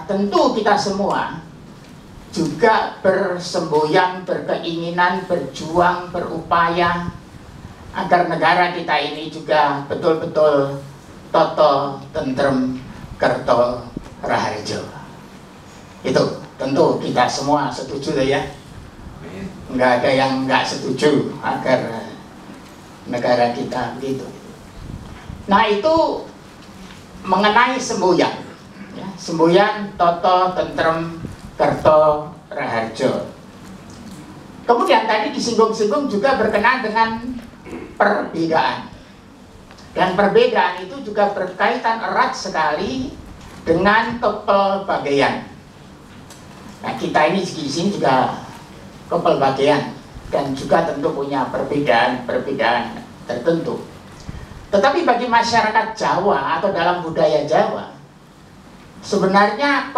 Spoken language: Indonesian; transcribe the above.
tentu kita semua juga bersemboyan, berkeinginan, berjuang, berupaya agar negara kita ini juga betul-betul toto, tentrem, kerto, raharjo. Itu tentu kita semua setuju ya. Nggak ada yang nggak setuju agar negara kita begitu. Nah itu mengenai semboyan, ya, semboyan, toto, tentrem, kerto, raharjo. Kemudian tadi disinggung-singgung juga berkenaan dengan perbedaan. Dan perbedaan itu juga berkaitan erat sekali dengan kepelbagaian. Nah kita ini di sini juga kepelbagaian dan juga tentu punya perbedaan tertentu. Tetapi bagi masyarakat Jawa atau dalam budaya Jawa, sebenarnya